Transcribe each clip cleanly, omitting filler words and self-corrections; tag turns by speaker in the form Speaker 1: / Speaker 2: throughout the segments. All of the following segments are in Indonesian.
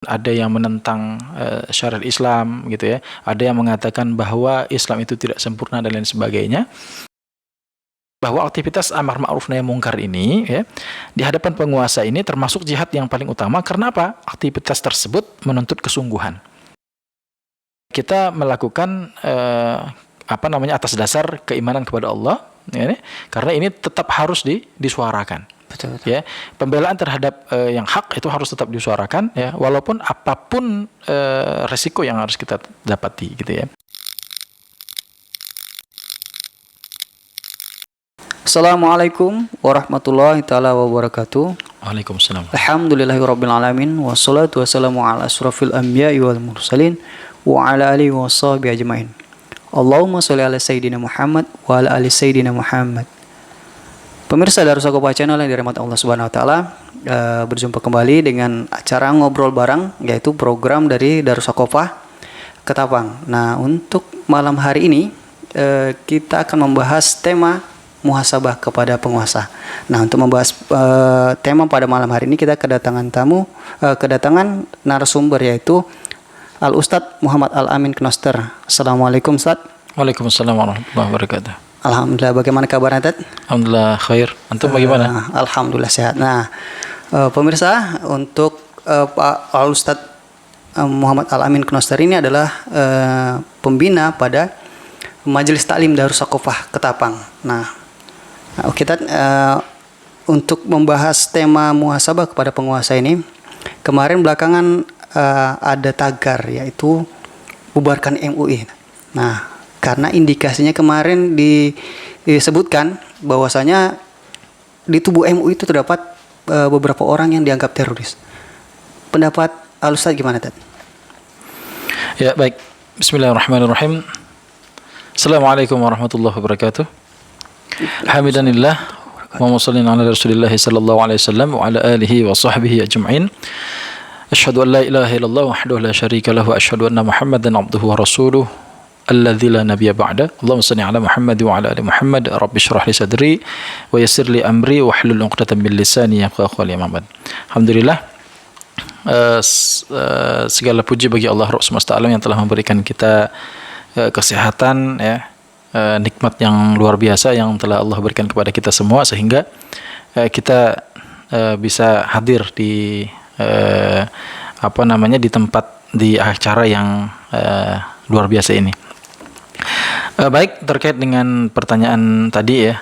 Speaker 1: ada yang menentang syariat Islam gitu ya, ada yang mengatakan bahwa Islam itu tidak sempurna dan lain sebagainya, bahwa aktivitas amar ma'ruf nahi mungkar ini ya, di hadapan penguasa ini termasuk jihad yang paling utama. Karena apa? Aktivitas tersebut menuntut kesungguhan. Kita melakukan atas dasar keimanan kepada Allah ya, karena ini tetap harus disuarakan. Betul. Ya, pembelaan terhadap yang hak itu harus tetap disuarakan ya, walaupun apapun resiko yang harus kita dapati gitu ya.
Speaker 2: Assalamualaikum warahmatullahi taala wabarakatuh.
Speaker 1: Waalaikumsalam.
Speaker 2: Alhamdulillahirabbil alamin wassalatu wassalamu ala asrofil anbiya'i wal mursalin wa ala alihi washabihi ajmain. Allahumma sholli ala sayyidina Muhammad wa ala ali sayyidina Muhammad. Pemirsa Darus Sakofa Channel yang dirahmati Allah Subhanahu wa taala, berjumpa kembali dengan acara ngobrol bareng, yaitu program dari Darus Sakofa Ketapang. Nah, untuk malam hari ini kita akan membahas tema muhasabah kepada penguasa. Nah, untuk membahas tema pada malam hari ini kita kedatangan narasumber, yaitu Al Ustadz Muhammad Al Amin Knoster. Assalamualaikum Ustadz.
Speaker 1: Waalaikumsalam warahmatullahi wabarakatuh.
Speaker 2: Alhamdulillah, bagaimana kabarnya Ted?
Speaker 1: Alhamdulillah khair. Antum bagaimana?
Speaker 2: Alhamdulillah sehat. Nah, pemirsa, untuk Pak Al Ustadz Muhammad Al Amin Knoster ini adalah pembina pada Majelis Taklim Darus Sakofa Ketapang. Nah, kita untuk membahas tema muhasabah kepada penguasa ini, kemarin belakangan ada tagar, yaitu bubarkan MUI. Nah, karena indikasinya kemarin disebutkan bahwasanya di tubuh MUI itu terdapat beberapa orang yang dianggap teroris. Pendapat Al Ustadz gimana, Tad?
Speaker 1: Ya, baik. Bismillahirrahmanirrahim. Assalamualaikum warahmatullahi wabarakatuh. Alhamdulillah. Wa shalli ala Rasulillah sallallahu alaihi wasallam wa ala alihi wa sahbihi ajma'in. Asyhadu an la ilaha illallah wahdahu la syarika lahu wa asyhadu anna Muhammadan abduhu wa rasuluh alladzi la nabiyya ba'da. Allahumma shalli ala Muhammad wa ala ali Muhammad. Rabbi shrah li sadri wa yassir li amri wa hlul 'uqdatam min lisani yafqahu qawli. Alhamdulillah, segala puji bagi Allah Rabb semesta alam yang telah memberikan kita kesehatan ya, nikmat yang luar biasa yang telah Allah berikan kepada kita semua, sehingga kita bisa hadir di di tempat, di acara yang luar biasa ini. Baik, terkait dengan pertanyaan tadi ya,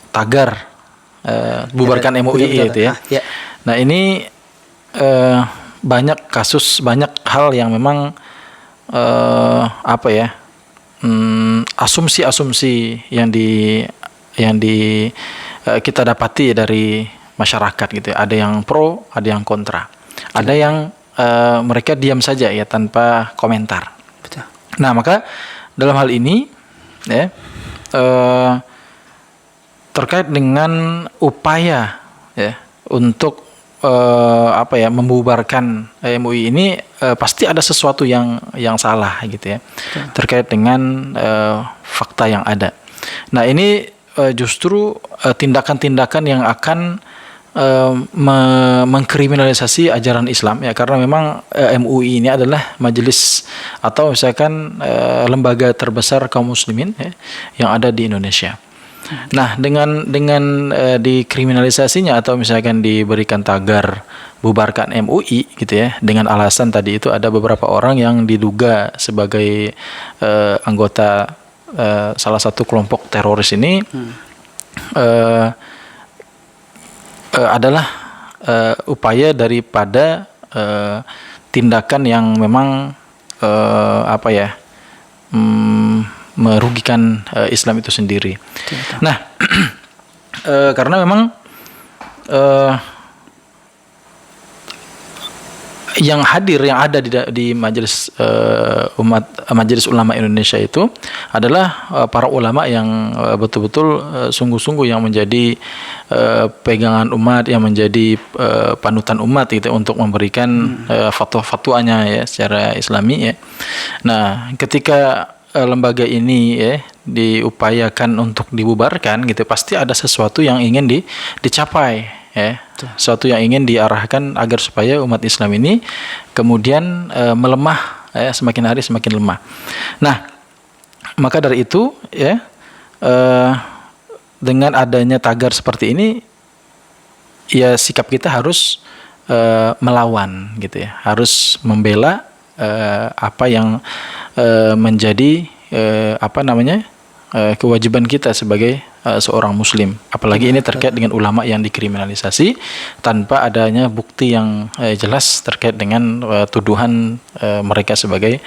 Speaker 1: tagar bubarkan MUI itu ya. Nah, ini banyak kasus, banyak hal yang memang asumsi-asumsi yang kita dapati dari masyarakat gitu ya. Ada yang pro, ada yang kontra. Ada yang mereka diam saja ya, tanpa komentar. Betul. Nah, maka dalam hal ini ya, terkait dengan upaya ya untuk membubarkan MUI ini, pasti ada sesuatu yang salah gitu ya. Betul. Terkait dengan fakta yang ada. Nah, ini justru tindakan-tindakan yang akan mengkriminalisasi ajaran Islam ya, karena memang MUI ini adalah majelis atau misalkan lembaga terbesar kaum muslimin ya, yang ada di Indonesia. Nah, dengan dikriminalisasinya atau misalkan diberikan tagar bubarkan MUI gitu ya, dengan alasan tadi itu ada beberapa orang yang diduga sebagai anggota salah satu kelompok teroris ini, adalah upaya daripada tindakan yang memang merugikan Islam itu sendiri. Betul. Nah, karena memang yang ada di majelis Majelis Ulama Indonesia itu adalah para ulama yang betul-betul sungguh-sungguh yang menjadi pegangan umat, yang menjadi panutan umat gitu untuk memberikan fatwa-fatwanya ya secara Islami ya. Nah, ketika lembaga ini ya diupayakan untuk dibubarkan gitu, pasti ada sesuatu yang ingin dicapai ya, sesuatu yang ingin diarahkan agar supaya umat Islam ini kemudian melemah, ya, semakin hari semakin lemah. Nah, maka dari itu, ya, dengan adanya tagar seperti ini, ya sikap kita harus melawan, gitu ya, harus membela apa yang menjadi kewajiban kita sebagai seorang muslim, apalagi ini terkait dengan ulama yang dikriminalisasi tanpa adanya bukti yang jelas terkait dengan tuduhan mereka sebagai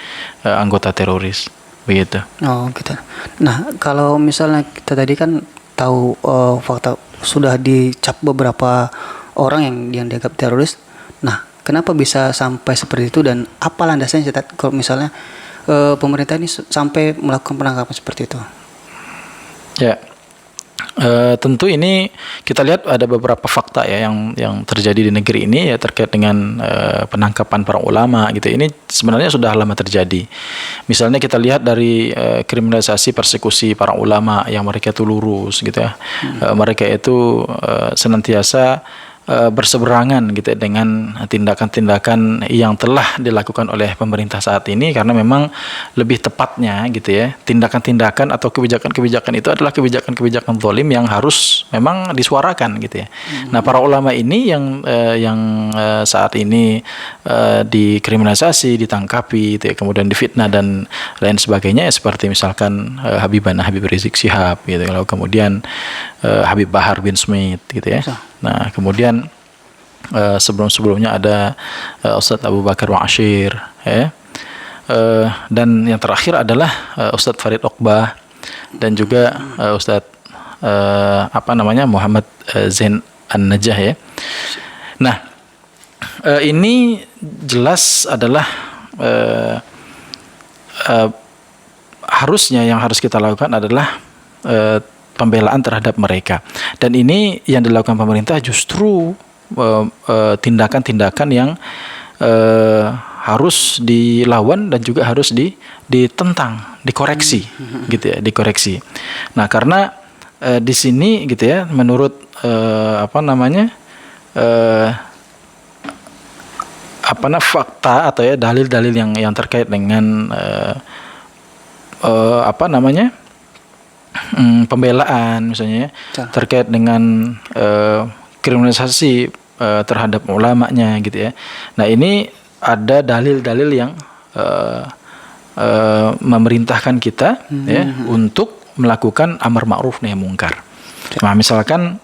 Speaker 1: anggota teroris, begitu.
Speaker 2: Oh gitu. Nah kalau misalnya kita tadi kan tahu fakta sudah dicap beberapa orang yang dianggap teroris. Nah kenapa bisa sampai seperti itu dan apa landasannya kalau misalnya pemerintah ini sampai melakukan penangkapan seperti itu?
Speaker 1: Ya, tentu ini kita lihat ada beberapa fakta ya yang terjadi di negeri ini ya terkait dengan penangkapan para ulama gitu. Ini sebenarnya sudah lama terjadi. Misalnya kita lihat dari kriminalisasi persekusi para ulama yang mereka itu lurus gitu ya. Mereka itu senantiasa berseberangan gitu dengan tindakan-tindakan yang telah dilakukan oleh pemerintah saat ini, karena memang lebih tepatnya gitu ya, tindakan-tindakan atau kebijakan-kebijakan itu adalah kebijakan-kebijakan zalim yang harus memang disuarakan gitu ya. Nah, para ulama ini yang saat ini dikriminalisasi, ditangkapi gitu ya, kemudian difitnah dan lain sebagainya ya, seperti misalkan Habib Rizik Syihab gitu, lalu kemudian Habib Bahar bin Smith gitu ya. Nah, kemudian sebelum-sebelumnya ada Ustadz Abu Bakar Ba'asyir, ya. Dan yang terakhir adalah Ustadz Farid Oqbah dan juga Ustadz Muhammad Zain An-Najah ya. Nah, ini jelas adalah harusnya yang harus kita lakukan adalah pembelaan terhadap mereka, dan ini yang dilakukan pemerintah justru tindakan-tindakan yang harus dilawan dan juga harus ditentang, dikoreksi, gitu ya, dikoreksi. Nah, karena di sini gitu ya, menurut fakta atau ya dalil-dalil yang terkait dengan pembelaan misalnya ya, terkait dengan kriminalisasi terhadap ulamanya gitu ya. Nah, ini ada dalil-dalil yang memerintahkan kita ya untuk melakukan amar ma'ruf nahi munkar. Nah, misalkan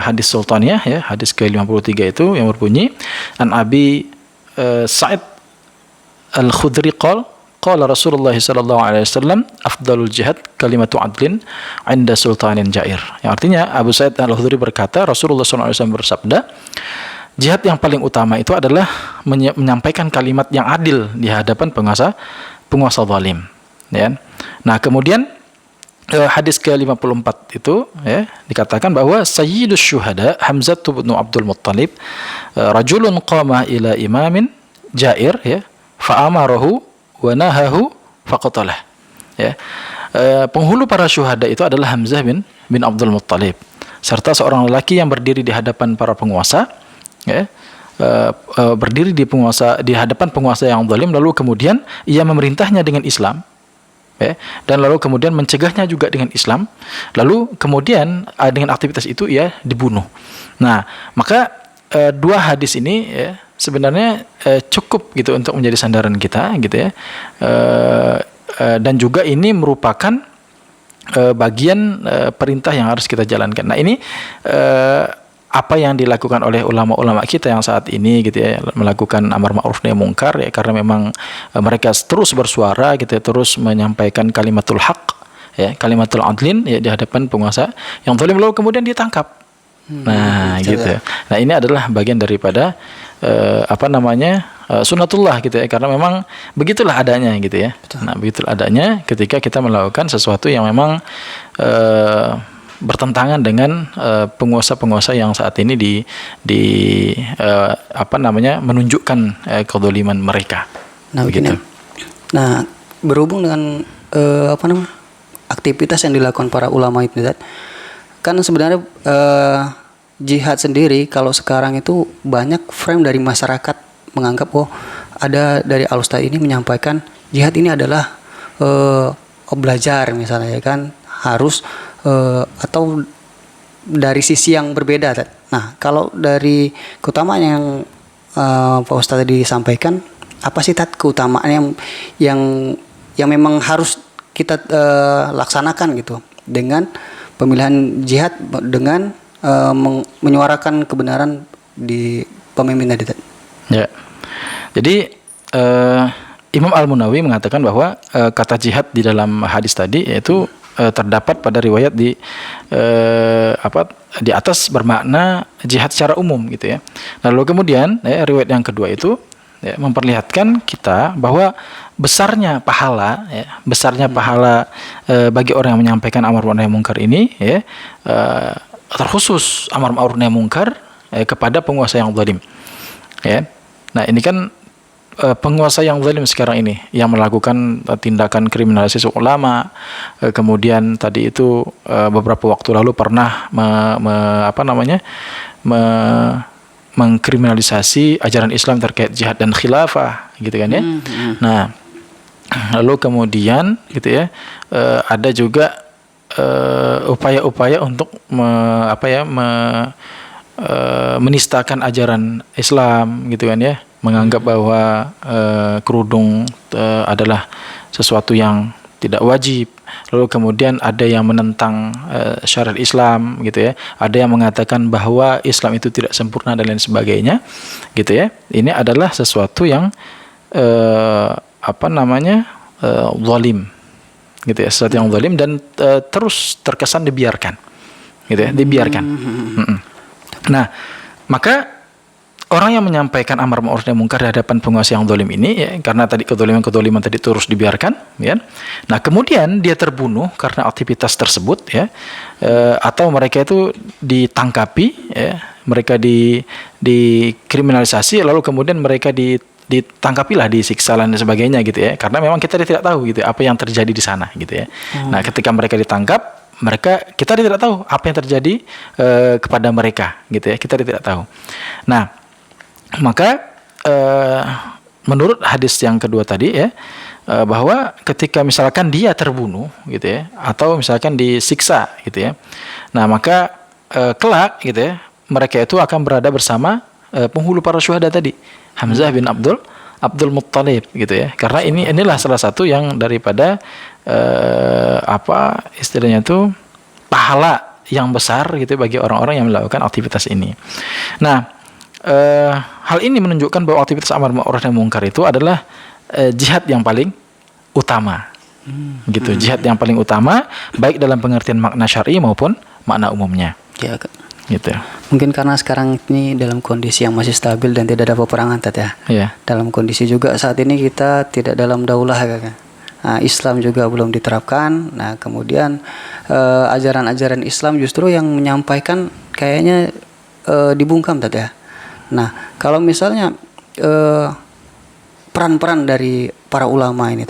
Speaker 1: hadis sultaniyah ya, hadis ke-53 itu yang berbunyi an Abi Sa'id Al-Khudri qala Rasulullah sallallahu alaihi wasallam afdalul jihad kalimatu adlin 'inda sultanin jair. Yang artinya Abu Sa'id Al-Khudri berkata, Rasulullah sallallahu alaihi wasallam bersabda, jihad yang paling utama itu adalah menyampaikan kalimat yang adil di hadapan penguasa zalim, ya. Nah, kemudian hadis ke-54 itu ya dikatakan bahwa sayyidus syuhada Hamzah bin Abdul Muttalib rajulun qama ila imamin jair ya fa amarahu wa nahahu faqatalah, ya. Penghulu para syuhada itu adalah Hamzah bin Abdul Muttalib, serta seorang lelaki yang berdiri di hadapan para penguasa, ya, berdiri di hadapan penguasa yang zalim, lalu kemudian ia memerintahnya dengan Islam, ya, dan lalu kemudian mencegahnya juga dengan Islam, lalu kemudian dengan aktivitas itu ia dibunuh. Nah, maka dua hadis ini ya sebenarnya cukup gitu untuk menjadi sandaran kita gitu ya, dan juga ini merupakan bagian perintah yang harus kita jalankan. Nah, ini apa yang dilakukan oleh ulama-ulama kita yang saat ini gitu ya, melakukan amar ma'ruf nahi munkar ya, karena memang mereka terus bersuara gitu ya, terus menyampaikan kalimatul haq ya, kalimatul adlin ya di hadapan penguasa yang zalim, lalu kemudian ditangkap. Nah, gitu. Nah, ini adalah bagian daripada sunnatullah gitu ya, karena memang begitulah adanya gitu ya. Betul. Nah, begitulah adanya ketika kita melakukan sesuatu yang memang bertentangan dengan penguasa-penguasa yang saat ini menunjukkan kezaliman mereka.
Speaker 2: Nah, begitu. Nah, berhubung dengan aktivitas yang dilakukan para ulama itu, kan sebenarnya jihad sendiri kalau sekarang itu banyak frame dari masyarakat menganggap ada dari Al-Ustadz ini menyampaikan jihad ini adalah belajar misalnya ya kan harus atau dari sisi yang berbeda. Nah, kalau dari keutamaan yang Pak Ustadz tadi sampaikan, apa sih keutamaan yang memang harus kita laksanakan gitu dengan pemilihan jihad dengan menyuarakan kebenaran di pemimpin tadi?
Speaker 1: Ya. Jadi Imam Al-Munawi mengatakan bahwa kata jihad di dalam hadis tadi yaitu terdapat pada riwayat di atas bermakna jihad secara umum gitu ya. Lalu kemudian riwayat yang kedua itu memperlihatkan kita bahwa besarnya pahala bagi orang yang menyampaikan amar ma'ruf nahi munkar ini terkhusus amar ma'ruf nahi munkar kepada penguasa yang zalim ya. Nah, ini kan penguasa yang zalim sekarang ini yang melakukan tindakan kriminalisasi ulama, kemudian tadi itu beberapa waktu lalu pernah mengkriminalisasi ajaran Islam terkait jihad dan khilafah gitu kan ya. Nah, lalu kemudian gitu ya ada juga upaya-upaya untuk menistakan ajaran Islam gitu kan ya, menganggap bahwa kerudung adalah sesuatu yang tidak wajib. Lalu kemudian ada yang menentang syariat Islam gitu ya, ada yang mengatakan bahwa Islam itu tidak sempurna dan lain sebagainya gitu ya. Ini adalah sesuatu yang zalim gitu ya, sesuatu yang zalim dan terus terkesan dibiarkan gitu ya, dibiarkan. Nah, maka orang yang menyampaikan amar ma'ruf nahi munkar di hadapan penguasa yang zalim ini ya, karena tadi kezaliman tadi terus dibiarkan ya. Nah, kemudian dia terbunuh karena aktivitas tersebut ya, atau mereka itu ditangkapi ya, mereka dikriminalisasi lalu kemudian mereka ditangkapilah, disiksa dan sebagainya gitu ya, karena memang kita tidak tahu gitu apa yang terjadi di sana gitu ya. Nah, ketika mereka ditangkap, kita tidak tahu apa yang terjadi kepada mereka gitu ya, kita tidak tahu. Nah, maka menurut hadis yang kedua tadi ya, bahwa ketika misalkan dia terbunuh gitu ya, atau misalkan disiksa gitu ya, nah maka kelak gitu ya, mereka itu akan berada bersama penghulu para syuhada tadi, Hamzah bin Abdul Muttalib gitu ya, karena inilah salah satu yang daripada istilahnya itu pahala yang besar gitu bagi orang-orang yang melakukan aktivitas ini. Nah, hal ini menunjukkan bahwa aktivitas amar ma'ruf nahi munkar itu adalah jihad yang paling utama. Gitu, jihad yang paling utama baik dalam pengertian makna syar'i maupun makna umumnya.
Speaker 2: Ya,
Speaker 1: gitu.
Speaker 2: Mungkin karena sekarang ini dalam kondisi yang masih stabil dan tidak ada peperangan ya.
Speaker 1: Yeah.
Speaker 2: Dalam kondisi juga saat ini kita tidak dalam daulah kan. Nah, Islam juga belum diterapkan. Nah, kemudian ajaran-ajaran Islam justru yang menyampaikan kayaknya dibungkam ya. Nah, kalau misalnya peran-peran dari para ulama ini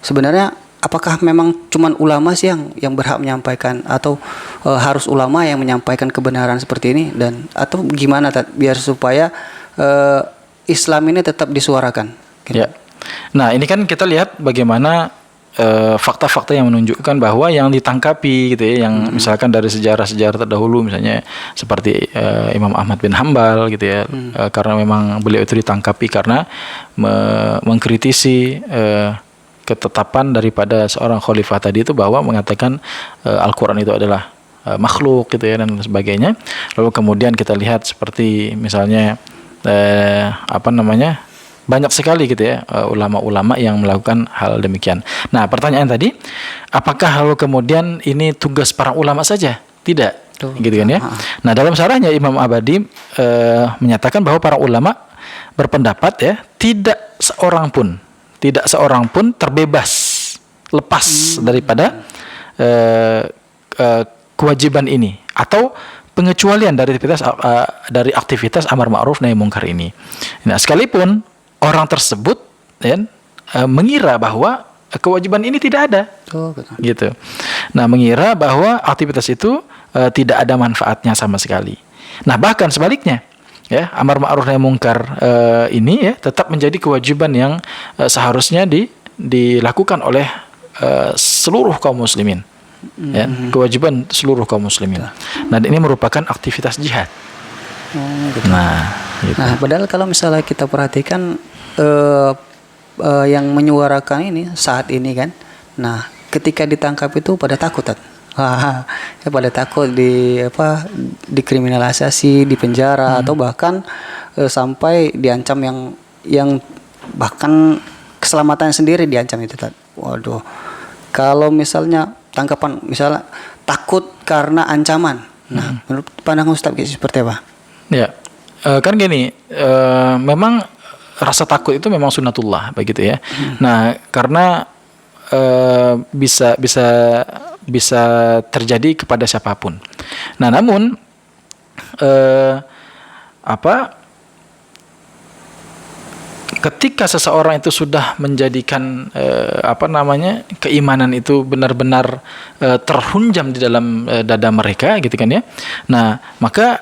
Speaker 2: sebenarnya apakah memang cuman ulama sih yang berhak menyampaikan, atau harus ulama yang menyampaikan kebenaran seperti ini, dan atau gimana biar supaya Islam ini tetap disuarakan gitu.
Speaker 1: Ya. Nah, ini kan kita lihat bagaimana fakta-fakta yang menunjukkan bahwa yang ditangkapi gitu ya, yang misalkan dari sejarah-sejarah terdahulu misalnya seperti Imam Ahmad bin Hambal gitu ya, karena memang beliau itu ditangkapi karena mengkritisi ketetapan daripada seorang khalifah tadi itu, bahwa mengatakan Al-Quran itu adalah makhluk gitu ya dan sebagainya. Lalu kemudian kita lihat seperti misalnya banyak sekali gitu ya ulama-ulama yang melakukan hal demikian. Nah, pertanyaan tadi, apakah lalu kemudian ini tugas para ulama saja? Tidak, gitu kan ya. Nah, dalam syarahnya Imam Abadi menyatakan bahwa para ulama berpendapat ya, tidak seorang pun terbebas, lepas daripada kewajiban ini atau pengecualian dari aktivitas amar ma'ruf nahi munkar ini. Nah, sekalipun orang tersebut mengira bahwa kewajiban ini tidak ada, gitu. Nah, mengira bahwa aktivitas itu tidak ada manfaatnya sama sekali. Nah, bahkan sebaliknya, ya, amar ma'ruf nahi mungkar ini ya tetap menjadi kewajiban yang seharusnya dilakukan oleh seluruh kaum muslimin. Ya, kewajiban seluruh kaum muslimin. Nah, ini merupakan aktivitas jihad.
Speaker 2: Gitu.
Speaker 1: Nah, gitu.
Speaker 2: Nah, padahal kalau misalnya kita perhatikan yang menyuarakan ini saat ini kan, nah ketika ditangkap itu pada takut, Tat. Ya pada takut dikriminalisasi, dipenjara atau bahkan sampai diancam yang bahkan keselamatannya sendiri diancam itu, Tat. Waduh. Kalau misalnya tangkapan misalnya takut karena ancaman. Nah, menurut pandangan Ustaz seperti apa?
Speaker 1: Ya, kan gini, memang rasa takut itu memang sunnatullah begitu ya. Nah, karena bisa terjadi kepada siapapun. Nah, namun ketika seseorang itu sudah menjadikan keimanan itu benar-benar terhunjam di dalam dada mereka gitu kan ya. Nah, maka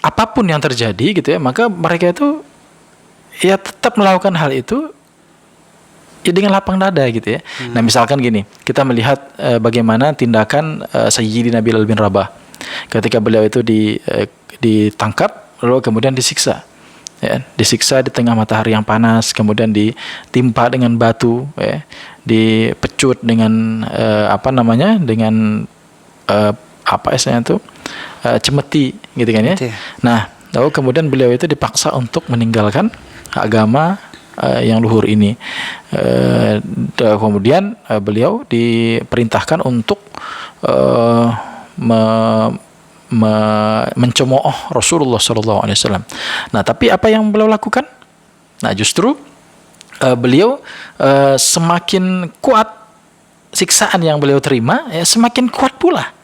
Speaker 1: apapun yang terjadi gitu ya, maka mereka itu ya tetap melakukan hal itu ya dengan lapang dada gitu ya. Nah, misalkan gini, kita melihat bagaimana tindakan Sayyidina Bilal bin Rabah ketika beliau itu ditangkap lalu kemudian disiksa. Ya, disiksa di tengah matahari yang panas, kemudian ditimpa dengan batu, ya, dipecut dengan cemeti gitu kan ya. Nah, lalu kemudian beliau itu dipaksa untuk meninggalkan agama yang luhur ini. Kemudian beliau diperintahkan untuk mencemooh Rasulullah SAW. Nah, tapi apa yang beliau lakukan? Nah, justru beliau semakin kuat siksaan yang beliau terima, ya, semakin kuat pula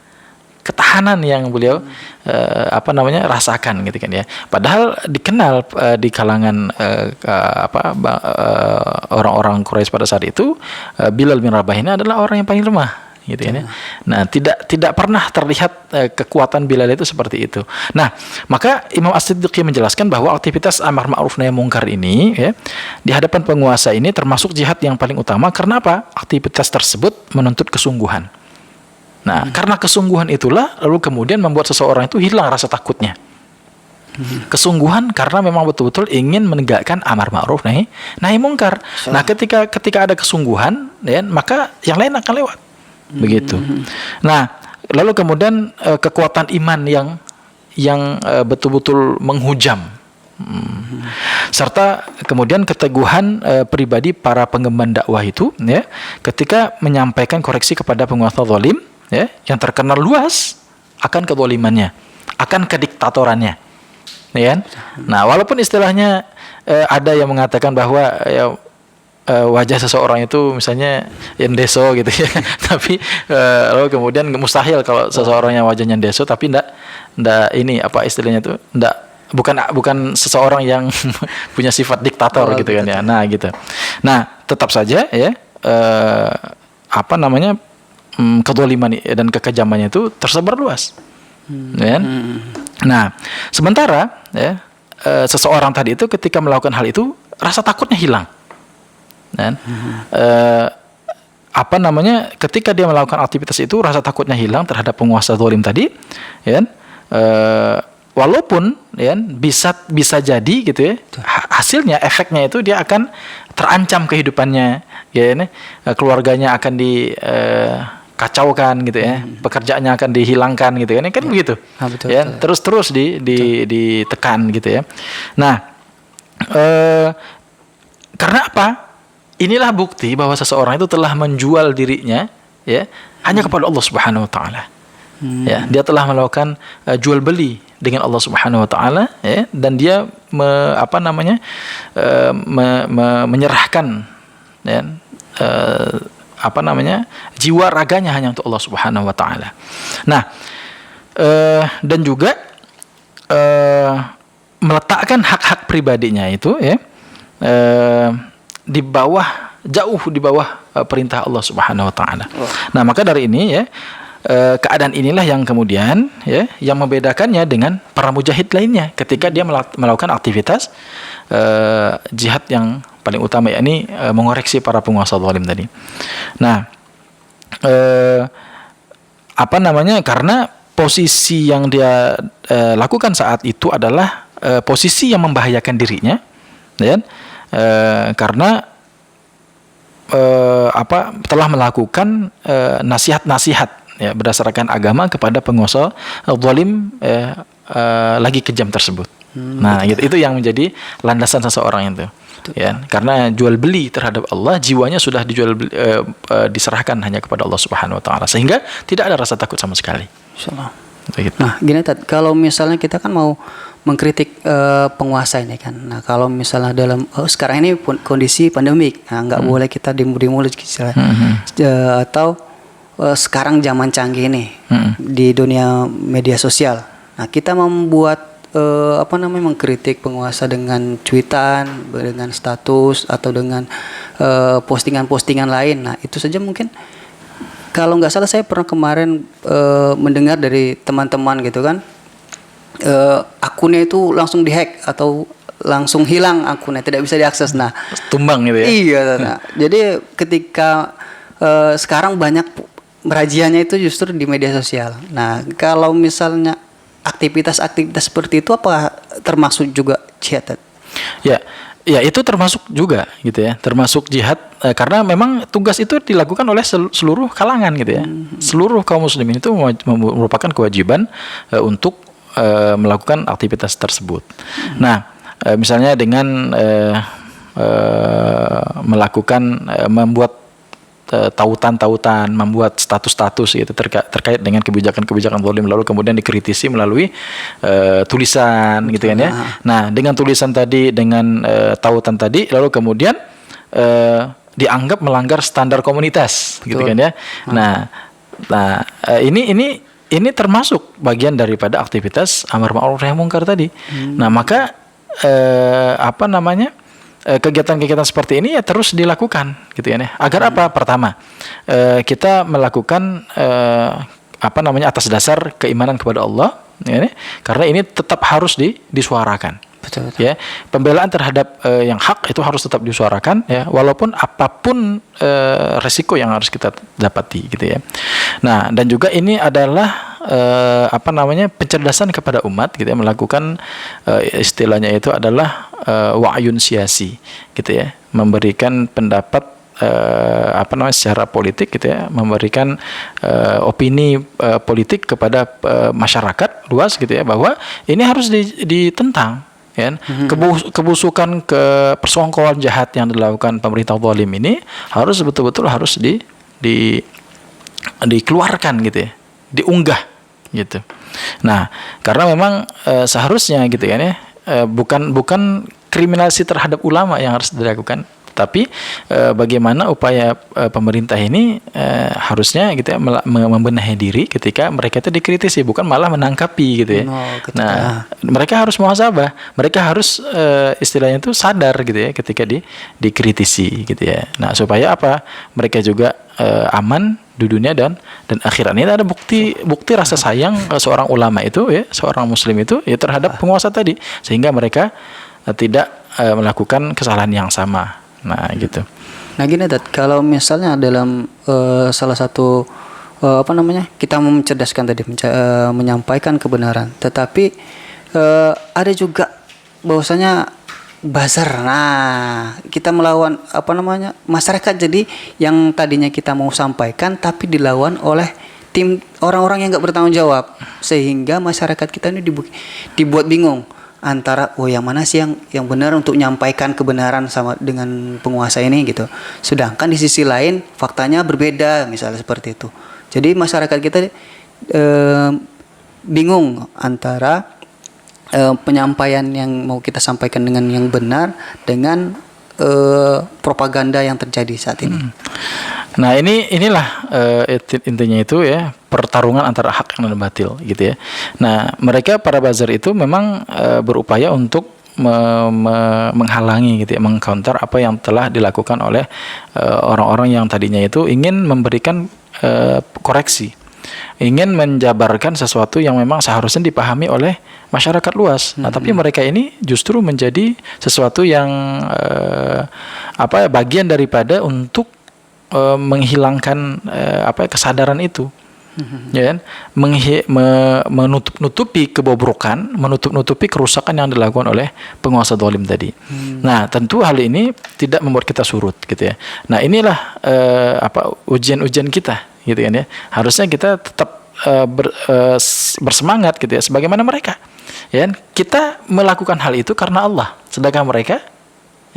Speaker 1: ketahanan yang beliau rasakan gitu kan ya. Padahal dikenal di kalangan orang-orang Quraisy pada saat itu, Bilal bin Rabah ini adalah orang yang paling lemah gitu kan ya. Nah, tidak pernah terlihat kekuatan Bilal itu seperti itu. Nah, maka Imam As-Siddiqi menjelaskan bahwa aktivitas amar ma'ruf nahi mungkar ini ya, di hadapan penguasa ini termasuk jihad yang paling utama. Karena apa? Aktivitas tersebut menuntut kesungguhan. Nah, karena kesungguhan itulah lalu kemudian membuat seseorang itu hilang rasa takutnya. Kesungguhan karena memang betul-betul ingin menegakkan amar ma'ruf nahi mungkar. Nah, ketika ada kesungguhan, ya, maka yang lain akan lewat. Begitu. Nah, lalu kemudian kekuatan iman yang betul-betul menghujam. Serta kemudian keteguhan pribadi para pengemban dakwah itu, ya, ketika menyampaikan koreksi kepada penguasa zalim, ya, yang terkenal luas akan kezalimannya, akan kediktatorannya, ya. Nah, walaupun istilahnya ada yang mengatakan bahwa ya, wajah seseorang itu misalnya yendeso gitu ya, tapi lalu kemudian mustahil kalau seseorang yang wajahnya yendeso tapi ndak ini apa istilahnya itu bukan seseorang yang punya sifat diktator gitu kan ya. Nah, gitu. Nah, tetap saja ya kedzaliman dan kekejamannya itu tersebar luas. Ya. Nah, sementara ya seseorang tadi itu ketika melakukan hal itu rasa takutnya hilang. Dan ketika dia melakukan aktivitas itu rasa takutnya hilang terhadap penguasa zalim tadi, ya, walaupun ya, bisa jadi gitu ya, hasilnya efeknya itu dia akan terancam kehidupannya, ya, keluarganya akan dikacaukan gitu ya, pekerjaannya akan dihilangkan gitu kan, begitu.
Speaker 2: Betul,
Speaker 1: ya, terus ditekan gitu ya. Nah, karena apa? Inilah bukti bahwa seseorang itu telah menjual dirinya, ya, hanya kepada Allah Subhanahu wa taala. Ya, dia telah melakukan jual beli dengan Allah Subhanahu wa taala, ya, dan dia menyerahkan, ya, jiwa raganya hanya untuk Allah Subhanahu wa taala. Nah, dan juga meletakkan hak-hak pribadinya itu, ya, jauh di bawah perintah Allah Subhanahu wa taala. Nah, maka dari ini ya keadaan inilah yang kemudian ya yang membedakannya dengan para mujahid lainnya ketika dia melakukan aktivitas jihad yang paling utama, yakni mengoreksi para penguasa zalim tadi. Nah, karena posisi yang dia lakukan saat itu adalah posisi yang membahayakan dirinya, ya, karena telah melakukan nasihat-nasihat ya berdasarkan agama kepada penguasa zalim lagi kejam tersebut. Nah, itu yang menjadi landasan seseorang itu. Ya, karena jual beli terhadap Allah, jiwanya sudah diserahkan hanya kepada Allah Subhanahu wa taala, sehingga tidak ada rasa takut sama sekali.
Speaker 2: Insyaallah.
Speaker 1: Gitu.
Speaker 2: Nah, gini Tad, kalau misalnya kita kan mau mengkritik penguasa ini kan. Nah, kalau misalnya dalam sekarang ini kondisi pandemik, nah, nggak boleh kita dimulai atau sekarang zaman canggih ini di dunia media sosial. Nah, kita membuat mengkritik penguasa dengan cuitan, dengan status atau dengan postingan-postingan lain. Nah, itu saja mungkin kalau nggak salah saya pernah kemarin mendengar dari teman-teman gitu kan, akunnya itu langsung dihack atau langsung hilang akunnya, tidak bisa diakses. Nah,
Speaker 1: tumbang gitu ya.
Speaker 2: Iya. Nah, jadi ketika sekarang banyak rajianya itu justru di media sosial. Nah, kalau misalnya aktivitas seperti itu apa termasuk juga jihad?
Speaker 1: Ya itu termasuk juga gitu ya, termasuk jihad karena memang tugas itu dilakukan oleh seluruh kalangan gitu ya. Seluruh kaum muslimin itu merupakan kewajiban untuk melakukan aktivitas tersebut. Nah, misalnya dengan membuat tautan-tautan, membuat status-status gitu terkait dengan kebijakan-kebijakan zalim, lalu kemudian dikritisi melalui tulisan gitu kan ya. Nah, dengan tulisan tadi, dengan tautan tadi, lalu kemudian dianggap melanggar standar komunitas gitu kan ya. Nah, ini termasuk bagian daripada aktivitas amar ma'ruf nahi munkar tadi. Nah, maka kegiatan-kegiatan seperti ini ya terus dilakukan gitu ya. Agar apa? Pertama, kita melakukan atas dasar keimanan kepada Allah ya, karena ini tetap harus disuarakan. Betul. Ya, pembelaan terhadap yang hak itu harus tetap disuarakan ya, walaupun apapun resiko yang harus kita dapati gitu ya. Nah, dan juga ini adalah pencerdasan kepada umat gitu ya, melakukan istilahnya itu adalah wa'yun siasi gitu ya, memberikan pendapat secara politik gitu ya, memberikan opini politik kepada masyarakat luas gitu ya, bahwa ini harus ditentang ya. Kebusukan, persongkolan jahat yang dilakukan pemerintah zalim ini harus betul-betul harus dikeluarkan gitu ya, diunggah gitu. Nah, karena memang seharusnya gitu kan ya, bukan kriminalisasi terhadap ulama yang harus dilakukan, tapi bagaimana upaya pemerintah ini harusnya gitu ya membenahi diri ketika mereka itu dikritisi, bukan malah menangkapi gitu ya. Nah, mereka harus muhasabah, mereka harus istilahnya itu sadar gitu ya ketika dikritisi gitu ya. Nah, supaya apa? Mereka juga aman di dunia dan akhirat. Ini ada bukti rasa sayang seorang ulama itu ya, seorang muslim itu ya terhadap penguasa tadi, sehingga mereka tidak melakukan kesalahan yang sama. Nah, gitu.
Speaker 2: Nah, gini Dad, kalau misalnya dalam salah satu kita mau mencerdaskan tadi, menyampaikan kebenaran, tetapi ada juga bahwasanya buzzer. Nah, kita melawan masyarakat, jadi yang tadinya kita mau sampaikan tapi dilawan oleh tim orang-orang yang nggak bertanggung jawab, sehingga masyarakat kita ini dibuat bingung antara yang mana sih yang benar untuk menyampaikan kebenaran sama dengan penguasa ini gitu. Sedangkan di sisi lain faktanya berbeda, misalnya seperti itu. Jadi masyarakat kita bingung antara penyampaian yang mau kita sampaikan dengan yang benar dengan propaganda yang terjadi saat ini.
Speaker 1: Nah, inilah intinya itu ya, pertarungan antara hak dan batil gitu ya. Nah, mereka para buzzer itu memang berupaya untuk menghalangi gitu ya, mengcounter apa yang telah dilakukan oleh orang-orang yang tadinya itu ingin memberikan koreksi ingin menjabarkan sesuatu yang memang seharusnya dipahami oleh masyarakat luas. Nah, tapi mereka ini justru menjadi sesuatu yang bagian daripada untuk menghilangkan kesadaran itu. Ya kan? Menutup-nutupi kebobrokan, menutup-nutupi kerusakan yang dilakukan oleh penguasa zalim tadi. Nah, tentu hal ini tidak membuat kita surut gitu ya. Nah, inilah ujian-ujian kita gitu kan ya. Harusnya kita tetap bersemangat gitu ya sebagaimana mereka. Ya kan? Kita melakukan hal itu karena Allah, sedangkan mereka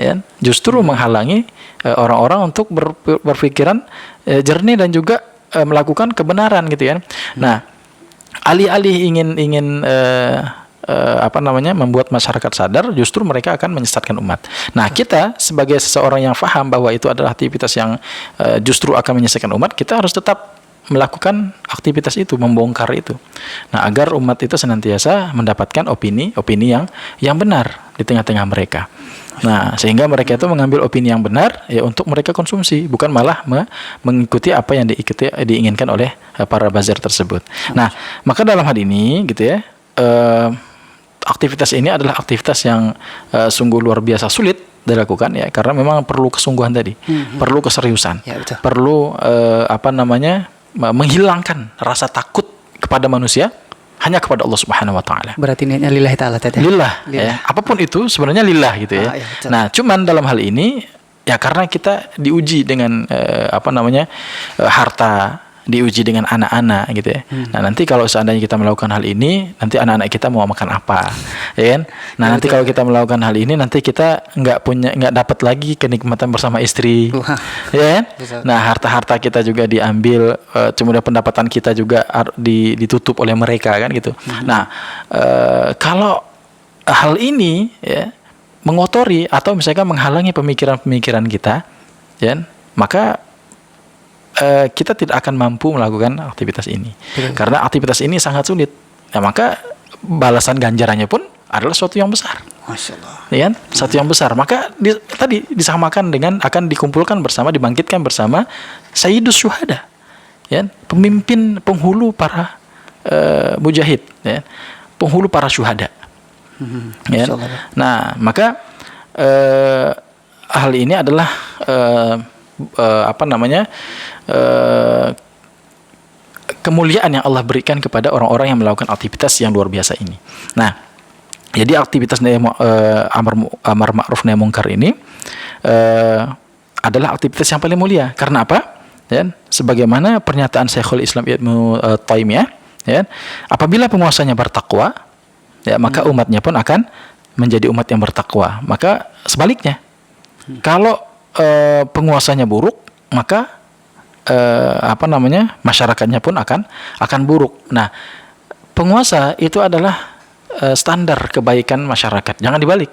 Speaker 1: ya justru menghalangi orang-orang untuk berpikiran jernih dan juga melakukan kebenaran gitu ya. Nah, alih-alih ingin membuat masyarakat sadar, justru mereka akan menyesatkan umat. Nah, kita sebagai seseorang yang paham bahwa itu adalah aktivitas yang justru akan menyesatkan umat, kita harus tetap melakukan aktivitas itu, membongkar itu. Nah, agar umat itu senantiasa mendapatkan opini yang benar di tengah-tengah mereka. Nah, sehingga mereka itu mengambil opini yang benar ya untuk mereka konsumsi, bukan malah mengikuti apa yang diinginkan oleh para buzzer tersebut. Nah, maka dalam hal ini gitu ya, aktivitas ini adalah aktivitas yang sungguh luar biasa sulit dilakukan ya, karena memang perlu kesungguhan tadi, perlu keseriusan, ya, perlu menghilangkan rasa takut kepada manusia, hanya kepada Allah Subhanahu wa taala.
Speaker 2: Berarti niatnya lillahi ta'ala tadi.
Speaker 1: Lillah. Ya. Apapun itu sebenarnya lillah gitu ya.
Speaker 2: Ya,
Speaker 1: nah, cuman dalam hal ini ya karena kita diuji dengan harta, diuji dengan anak-anak gitu ya. Nah, nanti kalau seandainya kita melakukan hal ini, nanti anak-anak kita mau makan apa, ya kan? Nah, nanti kalau kita melakukan hal ini, nanti kita nggak dapat lagi kenikmatan bersama istri, ya kan? Nah, harta-harta kita juga diambil, kemudian pendapatan kita juga ditutup oleh mereka kan gitu. Nah, kalau hal ini ya mengotori atau misalkan menghalangi pemikiran-pemikiran kita, ya, maka kita tidak akan mampu melakukan aktivitas ini. Karena aktivitas ini sangat sulit. Nah, maka balasan ganjarannya pun adalah suatu yang besar.
Speaker 2: Masya Allah.
Speaker 1: Ya kan? Satu yang besar. Maka tadi disamakan dengan akan dikumpulkan bersama, dibangkitkan bersama Sayyidus Syuhada. Ya, pemimpin penghulu para mujahid, ya. Penghulu para syuhada. Ya. Nah, maka hal ini adalah kemuliaan yang Allah berikan kepada orang-orang yang melakukan aktivitas yang luar biasa ini. Nah, jadi aktivitas amar ma'ruf nahi munkar ini adalah aktivitas yang paling mulia. Karena apa? Ya, sebagaimana pernyataan Syekhul Islam Ibnu Taimiyah, ya, apabila penguasanya bertakwa, ya, maka umatnya pun akan menjadi umat yang bertakwa. Maka sebaliknya, kalau penguasanya buruk, maka masyarakatnya pun akan buruk. Nah, penguasa itu adalah standar kebaikan masyarakat. Jangan dibalik.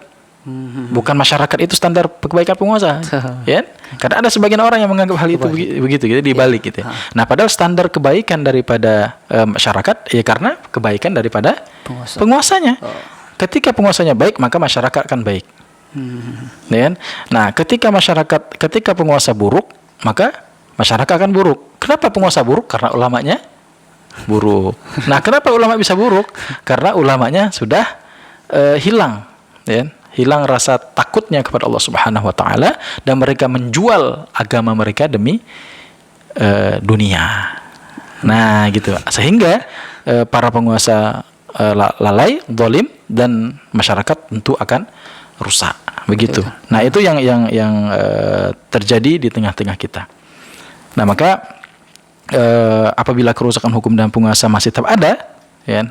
Speaker 1: Bukan masyarakat itu standar kebaikan penguasa, ya? Karena ada sebagian orang yang menganggap hal itu begitu, gitu, dibalik gitu. Nah, padahal standar kebaikan daripada masyarakat ya karena kebaikan daripada penguasanya. Ketika penguasanya baik, maka masyarakat akan baik. Ya kan? Nah, ketika penguasa buruk, maka masyarakat akan buruk. Kenapa penguasa buruk? Karena ulamanya buruk. Nah, kenapa ulama bisa buruk? Karena ulamanya sudah hilang, ya, hilang rasa takutnya kepada Allah Subhanahu wa taala, dan mereka menjual agama mereka demi dunia. Nah, gitu. Sehingga para penguasa lalai, zalim, dan masyarakat tentu akan rusak, begitu. Nah, itu yang terjadi di tengah-tengah kita. Nah, maka apabila kerusakan hukum dan penguasa masih tetap ada, ya,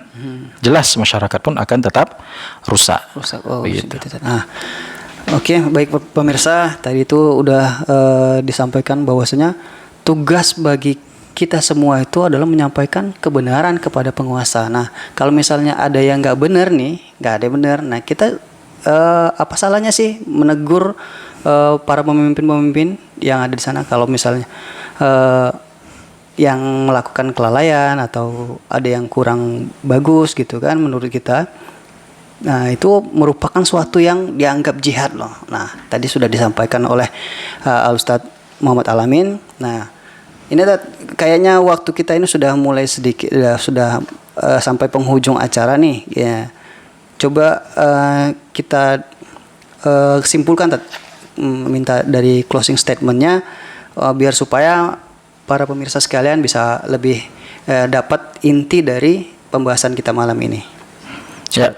Speaker 1: jelas masyarakat pun akan tetap rusak. Begitu.
Speaker 2: Nah, oke, baik pemirsa, tadi itu udah disampaikan bahwasanya tugas bagi kita semua itu adalah menyampaikan kebenaran kepada penguasa. Nah, kalau misalnya ada yang nggak benar nih, nggak ada yang benar, nah kita apa salahnya sih menegur para pemimpin-pemimpin yang ada di sana kalau misalnya yang melakukan kelalaian atau ada yang kurang bagus gitu kan menurut kita. Nah, itu merupakan suatu yang dianggap jihad loh. Nah, tadi sudah disampaikan oleh Al-Ustadz Muhammad Al-Amin. Nah, Ini kayaknya waktu kita ini sudah mulai sedikit, sudah sampai penghujung acara nih. Ya, coba kita simpulkan, minta dari closing statementnya, biar supaya para pemirsa sekalian bisa lebih dapat inti dari pembahasan kita malam ini.
Speaker 1: Ya.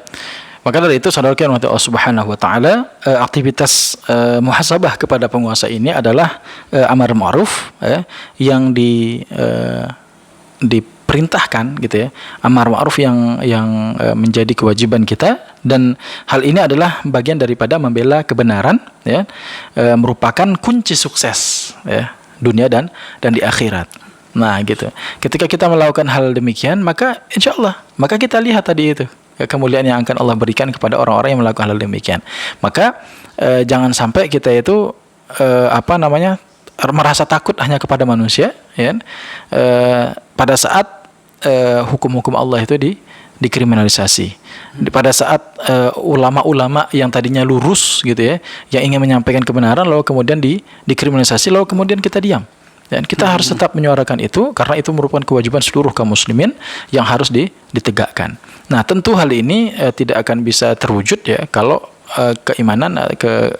Speaker 1: Maka dari itu saudara yang Allah Subhanahu wa taala, aktivitas muhasabah kepada penguasa ini adalah amar ma'ruf yang diperintahkan gitu ya. Amar ma'ruf yang menjadi kewajiban kita, dan hal ini adalah bagian daripada membela kebenaran ya, merupakan kunci sukses ya, dunia dan di akhirat. Nah, gitu. Ketika kita melakukan hal demikian, maka insya Allah, maka kita lihat tadi itu kemuliaan yang akan Allah berikan kepada orang-orang yang melakukan hal demikian. Maka jangan sampai kita itu merasa takut hanya kepada manusia, ya. Pada saat hukum-hukum Allah itu dikriminalisasi. Pada saat ulama-ulama yang tadinya lurus gitu ya, yang ingin menyampaikan kebenaran lalu kemudian dikriminalisasi, lalu kemudian kita diam. Dan kita harus tetap menyuarakan itu, karena itu merupakan kewajiban seluruh kaum muslimin yang harus ditegakkan. Nah, tentu hal ini tidak akan bisa terwujud ya kalau keimanan,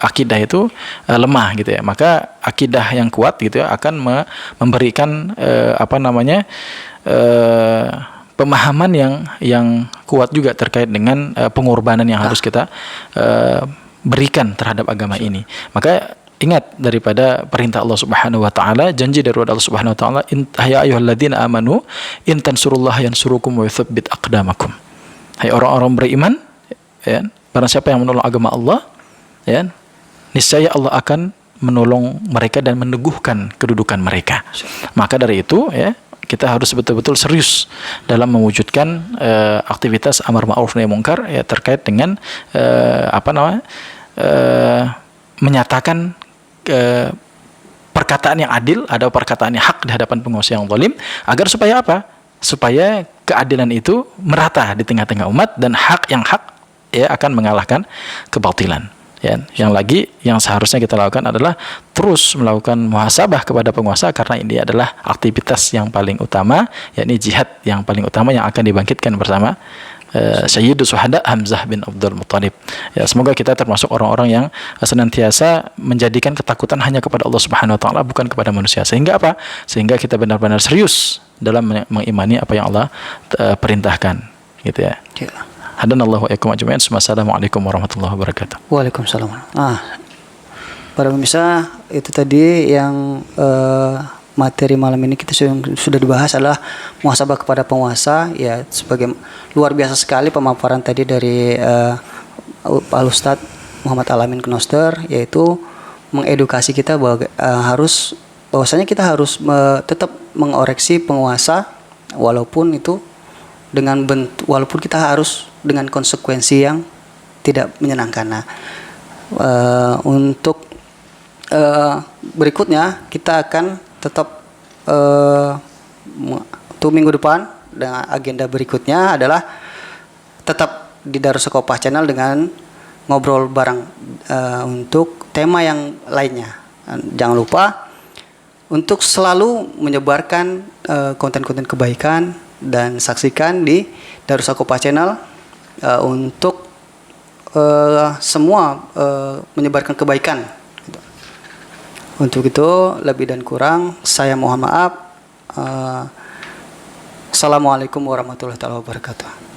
Speaker 1: akidah itu lemah gitu ya. Maka akidah yang kuat gitu ya akan memberikan pemahaman yang kuat juga terkait dengan pengorbanan yang harus kita berikan terhadap agama ini. Maka ingat daripada perintah Allah Subhanahu wa taala, janji dari Allah Subhanahu wa taala, ya ayyuhalladzina amanu in tansurullaha yansurukum wa yutsabbit aqdamakum. Hai orang-orang beriman, ya, barang siapa yang menolong agama Allah, ya, niscaya Allah akan menolong mereka dan meneguhkan kedudukan mereka. Maka dari itu ya, kita harus betul-betul serius dalam mewujudkan aktivitas amar ma'ruf nahi munkar ya, terkait dengan menyatakan perkataan yang adil, ada perkataan yang hak di hadapan penguasa yang zalim, agar supaya apa? Supaya keadilan itu merata di tengah-tengah umat, dan hak ya akan mengalahkan kebatilan. Ya, yang seharusnya kita lakukan adalah terus melakukan muhasabah kepada penguasa, karena ini adalah aktivitas yang paling utama, yakni jihad yang paling utama yang akan dibangkitkan bersama Sayyidus Syuhada Hamzah bin Abdul Muttalib. Ya, semoga kita termasuk orang-orang yang senantiasa menjadikan ketakutan hanya kepada Allah Subhanahu wa taala, bukan kepada manusia. Sehingga apa? Sehingga kita benar-benar serius dalam mengimani apa yang Allah perintahkan, gitu ya. Ya. Hadanallahu wa iyyakum ajma'in. Wassalamualaikum warahmatullahi wabarakatuh.
Speaker 2: Waalaikumsalam. Para pemirsa, itu tadi yang materi malam ini kita sudah dibahas adalah muhasabah kepada penguasa ya. Sebagai luar biasa sekali pemaparan tadi dari Pak Ustadz Muhammad Al-Amin Knoster, yaitu mengedukasi kita bahwa bahwasanya kita harus tetap mengoreksi penguasa, walaupun kita harus dengan konsekuensi yang tidak menyenangkan. Nah, untuk berikutnya kita akan tetap untuk minggu depan dengan agenda berikutnya adalah tetap di Darus Sakofah Channel dengan ngobrol bareng untuk tema yang lainnya. Jangan lupa untuk selalu menyebarkan konten-konten kebaikan dan saksikan di Darus Sakofah Channel untuk semua menyebarkan kebaikan. Untuk itu, lebih dan kurang saya mohon maaf. Assalamualaikum warahmatullahi wabarakatuh.